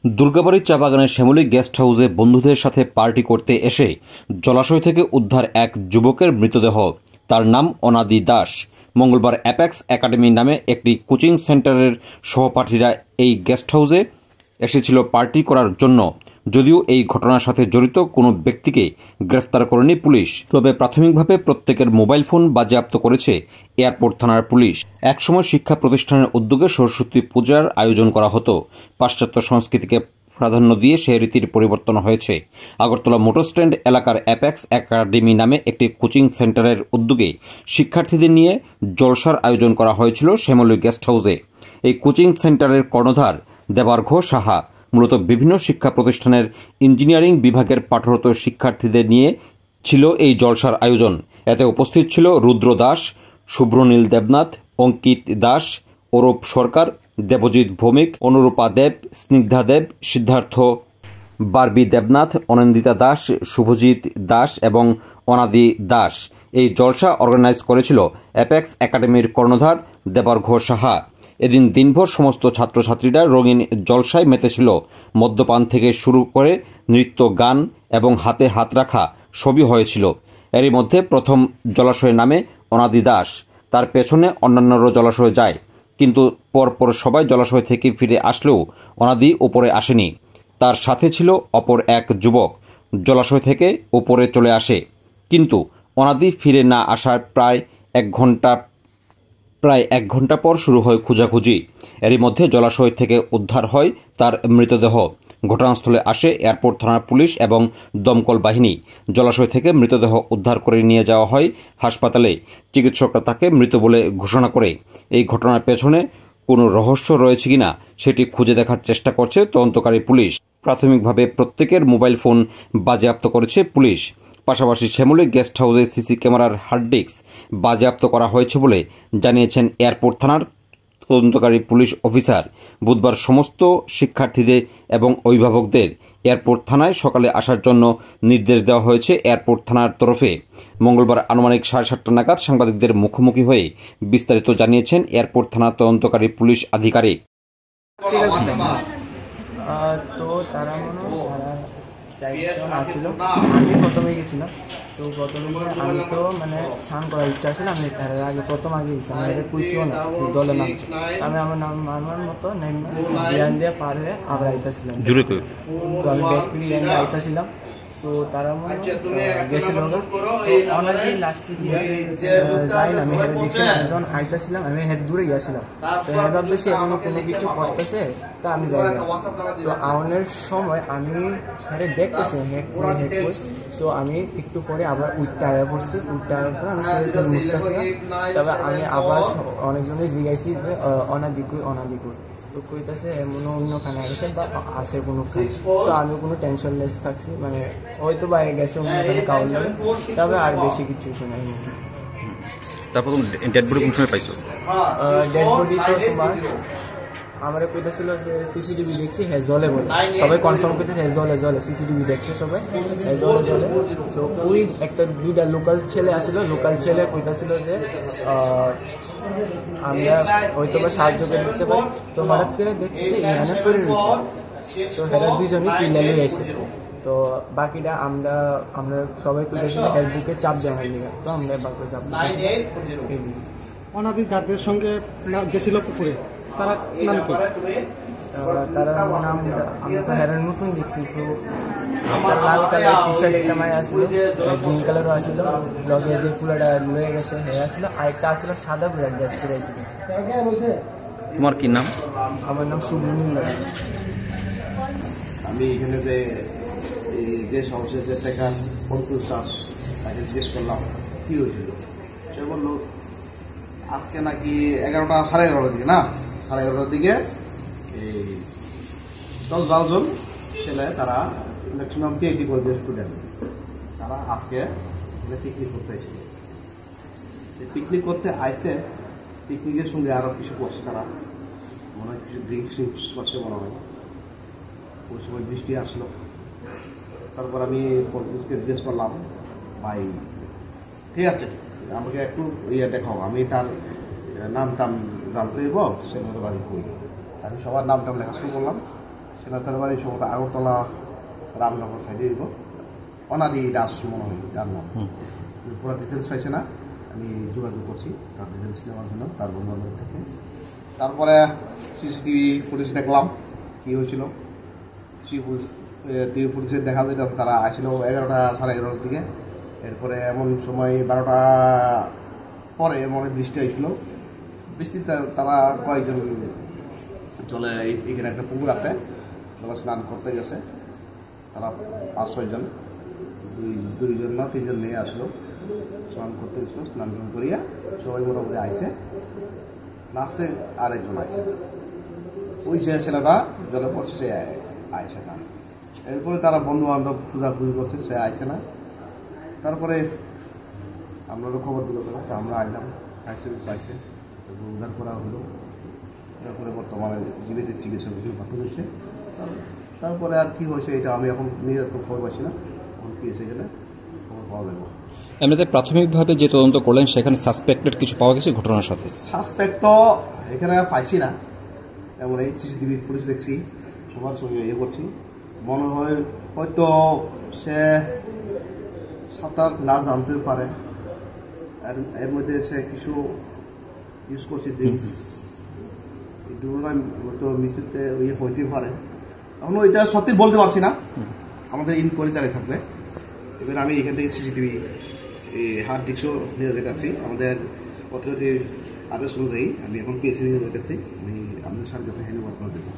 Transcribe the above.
দুর্গাবাড়ির চা বাগানের শ্যামলী গেস্ট হাউসে বন্ধুদের সাথে পার্টি করতে এসে জলাশয় থেকে উদ্ধার এক যুবকের মৃতদেহ। তার নাম অনাদি দাস। মঙ্গলবার অ্যাপেক্স একাডেমি নামে একটি কোচিং সেন্টারের সহপাঠীরা এই গেস্ট হাউসে এসেছিল পার্টি করার জন্য। যদিও এই ঘটনার সাথে জড়িত কোনো ব্যক্তিকে গ্রেফতার করেনি পুলিশ, তবে প্রাথমিকভাবে প্রত্যেকের মোবাইল ফোন বাজেয়াপ্ত করেছে এয়ারপোর্ট থানার পুলিশ। একসময় শিক্ষা প্রতিষ্ঠানের উদ্যোগে সরস্বতী পূজার আয়োজন করা হতো। পাশ্চাত্য সংস্কৃতিকে প্রাধান্য দিয়ে সেই রীতির পরিবর্তন হয়েছে। আগরতলা মোটর স্ট্যান্ড এলাকার অ্যাপেক্স একাডেমি নামে একটি কোচিং সেন্টারের উদ্যোগে শিক্ষার্থীদের নিয়ে জলসার আয়োজন করা হয়েছিল শ্যামলী গেস্ট হাউসে। এই কোচিং সেন্টারের কর্ণধার দেবার্ঘ সাহা মূলত বিভিন্ন শিক্ষা প্রতিষ্ঠানের ইঞ্জিনিয়ারিং বিভাগের পাঠরত শিক্ষার্থীদের নিয়ে ছিল এই জলসার আয়োজন। এতে উপস্থিত ছিল রুদ্র দাস, শুভ্রনীল দেবনাথ, অঙ্কিত দাস, অরূপ সরকার, দেবজিৎ ভৌমিক, অনুরূপা দেব, স্নিগ্ধা দেব, সিদ্ধার্থ বারবি দেবনাথ, অনন্দিতা দাস, শুভজিৎ দাস এবং অনাদি দাস। এই জলসা অর্গানাইজ করেছিল অ্যাপেক্স একাডেমির কর্ণধার দেবার্ঘ সাহা। এদিন দিনভর সমস্ত ছাত্রছাত্রীরা রঙিন জলসায় মেতেছিল। মদ্যপান থেকে শুরু করে নৃত্য, গান এবং হাতে হাত রাখা সবই হয়েছিল। এরই মধ্যে প্রথম জলাশয়ে নামে অনাদি দাস। তার পেছনে অন্যান্যরা জলাশয়ে যায়, কিন্তু পরপর সবাই জলাশয় থেকে ফিরে আসলেও অনাদি ওপরে আসেনি। তার সাথে ছিল অপর এক যুবক। জলাশয় থেকে ওপরে চলে আসে, কিন্তু অনাদি ফিরে না আসার প্রায় এক ঘন্টা পর শুরু হয় খোঁজাখুঁজি। এরই মধ্যে জলাশয় থেকে উদ্ধার হয় তার মৃতদেহ। ঘটনাস্থলে আসে এয়ারপোর্ট থানার পুলিশ এবং দমকল বাহিনী। জলাশয় থেকে মৃতদেহ উদ্ধার করে নিয়ে যাওয়া হয় হাসপাতালে। চিকিৎসকরা তাকে মৃত বলে ঘোষণা করে। এই ঘটনার পেছনে কোনো রহস্য রয়েছে কিনা সেটি খুঁজে দেখার চেষ্টা করছে তদন্তকারী পুলিশ। প্রাথমিকভাবে প্রত্যেকের মোবাইল ফোন বাজেয়াপ্ত করেছে পুলিশ। পাশাপাশি শ্যামলী গেস্ট হাউসে সিসি ক্যামেরার হার্ড ডিস্ক বাজেয়াপ্ত করা হয়েছে বলে জানিয়েছেন এয়ারপোর্ট থানার তদন্তকারী পুলিশ অফিসার। বুধবার সমস্ত শিক্ষার্থীদের এবং অভিভাবকদের এয়ারপোর্ট থানায় সকালে আসার জন্য নির্দেশ দেওয়া হয়েছে এয়ারপোর্ট থানার তরফে। মঙ্গলবার আনুমানিক 7:30 নাগাদ সাংবাদিকদের মুখোমুখি হয়ে বিস্তারিত জানিয়েছেন এয়ারপোর্ট থানার তদন্তকারী পুলিশ আধিকারিক। তো তারা আসছিল, আমি প্রথমে গেছিলাম। তো প্রথমে আমি তো স্নান করার ইচ্ছা ছিল, আমি তার আগে গেছিলাম। এটা পুষিও না দলে নাম, আমি আমার নাম মানবার মতো জ্ঞান দিয়ে পারলে আবার আইতেছিলাম, তো আমি ব্যাগ নিয়ে আইতেছিলাম। তো তারা গেছিল অনেকদিন লাস্টে যাই না, আমি হেঁটে দিচ্ছিলাম। যখন আইতেছিলাম আমি হেঁটে দূরে গিয়েছিলাম, তো হেঁটে ভাবতেছি এখনো কোনো কিছু করতেছে, তো আমি যাই না। তো আউনের সময় আমি হেঁটে দেখতেছি হেঁটে সো আমি একটু পরে আবার উঠতে আয়া পড়ছি। উঠতে আয়ার পরে আমি শরীরটা বুঝতেছিলাম। তবে আমি আবার অনেকজনের জিজ্ঞাসি যে অনাদিকুই তো কইতেছে এমন অন্যখানে গেছে বা আসে কোনো খাই। তো আমি কোনো টেনশনলেস থাকছি, হয়তো বাইরে গেছে অন্যখানে কাউর লাগে, তবে আর বেশি কিছু শোনাই। তারপর ডেড বডি কোন সময় পাইছো? ডেড বডি তো তোমার আমার কইতেছিল যে সিসিটিভি দেখছি হ্যাঁ জলে বলে, সবাই কনফার্ম করতেছে হ্যাঁ জলে সিসিটিভি দেখছে সবাই হ্যাঁ জলে। তো ওই দুইটা লোকাল ছেলে আসছিল, লোকাল ছেলে কইতেছিল যে আমরা হয়তো বা সাহায্য করে দিতে পারি। তো হঠাৎ করে দেখছি যে এখানে পড়ে রয়েছে, তো হেরা দুইজনই কিনলে গেছে। তো বাকিটা আমরা সবাই কইতেছি হের বুকে চাপ দেওয়ার লিগে, তো আমরা বাকি চাপ অনাদি দাদের সঙ্গে গেছিল পুকুরে, তারা নাম কি? তারা নাম আমি তো হেরার নতুন দেখছি। সো লাল কালার টি শার্ট একটা মায় আসলো, গ্রিন কালারও আসছিল, লগে যে ফুলাটা লয়ে গেছে হ্যাঁ আসলো, আরেকটা আসলো সাদা ব্ল্যাক ড্রেস পরে আসছিল। তোমার কি নাম? আমার নাম শুভনীল। আমি এখানে যে সমস্যা যে টাকা অন্তুল চাষ তাকে জিজ্ঞেস করলাম কী হয়েছিল। সে বললো আজকে নাকি 11টা সাড়ে 11টার দিকে সাড়ে 11টার দিকে এই 10-12 জন ছেলে, তারা ম্যাক্সিমাম পিএইচডি করবে স্টুডেন্ট, তারা আজকে পিকনিক করতে এসেছিল। পিকনিক করতে আইসে, পিকনিকের সঙ্গে আরও কিছু করছে তারা, মনে হয় কিছু ড্রিঙ্কস করছে মনে হয়। ওই সময় বৃষ্টি আসলো। তারপর আমি পুলিশকে জিজ্ঞেস করলাম ভাই ঠিক আছে আমাকে একটু দেখাও, আমি তার নাম টাম জানতে দেব, সে বাড়ি করি। আমি সবার নাম টাম লেখা শুরু করলাম। সেটা তার বাড়ি সম্ভবত আগরতলা রামনগর সাইডে দিব অনাদি দাস মনে হয় যার নাম। পুরো ডিটেলস পাইছে না, আমি যোগাযোগ করছি তার ডিটেলস নেওয়ার জন্য তার বন্ধুবান্ধব থেকে। তারপরে সিসিটিভি ফুটেজ দেখলাম কী হয়েছিল। টিভি ফুটেজে দেখা যায় তারা আসছিল 11টা সাড়ে 11টার দিকে। এরপরে এমন সময় 12টা পরে মনে বৃষ্টি হয়েছিল। বৃষ্টিতে তারা কয়েকজন জলে এখানে একটা পুকুর আছে, তারা স্নান করতে গেছে। তারা 5-6 জন, দুইজন না 3জন মেয়ে আসলো, স্নান করতে গেছিল। স্নান করিয়া সবাই মোটামুটি আইছে। লাস্টে আরেকজন আছে, ওই যে ছেলেটা জলে পড়ছে সে আইসে না। এরপরে তারা বন্ধু বান্ধব খোঁজাখুঁজি করছে, সে আইসে না। তারপরে আপনারও খবর দিল না, আমরা আইলাম, চাইছে উদ্ধার করা হলো। তারপরে বর্তমানে জীবিত চিকিৎসা পাঠানো হয়েছে। তারপরে আর কি হয়েছে এটা আমি এখন নিজের তো খবর পাচ্ছি না, এখন কি এসে গেলে খবর পাওয়া যাবে। এমনিতে প্রাথমিকভাবে যে তদন্ত করলেন সেখানে সাসপেক্টেড কিছু পাওয়া গেছে ঘটনার সাথে? সাসপেক্ট তো এখানে পাইছি না, এমন এই সিসিটিভি পুলিশ দেখছি, সবার সঙ্গে ইয়ে করছি। মনে হয় হয়তো সে সাঁতার না জানতে পারে, এর মধ্যে সে কিছু ইউজ করছে ড্রিঙ্কস, এই দুটোটা হয়তো মিশিতে ইয়ে হইতে পারে। এখন ওইটা সত্যি বলতে পারছি না, আমাদের ইনকোয়ারি চালিয়ে থাকবে। এবার আমি এখান থেকে সিসিটিভি হার্ড ডিস্কও নিয়ে যেতেছি, আমাদের অথরিটির আদেশ অনুযায়ী আমি এখন পিএসসি নিয়ে যেতেছি, আমি আপনাদের সাথে হ্যান্ড ওভার করে দেবো।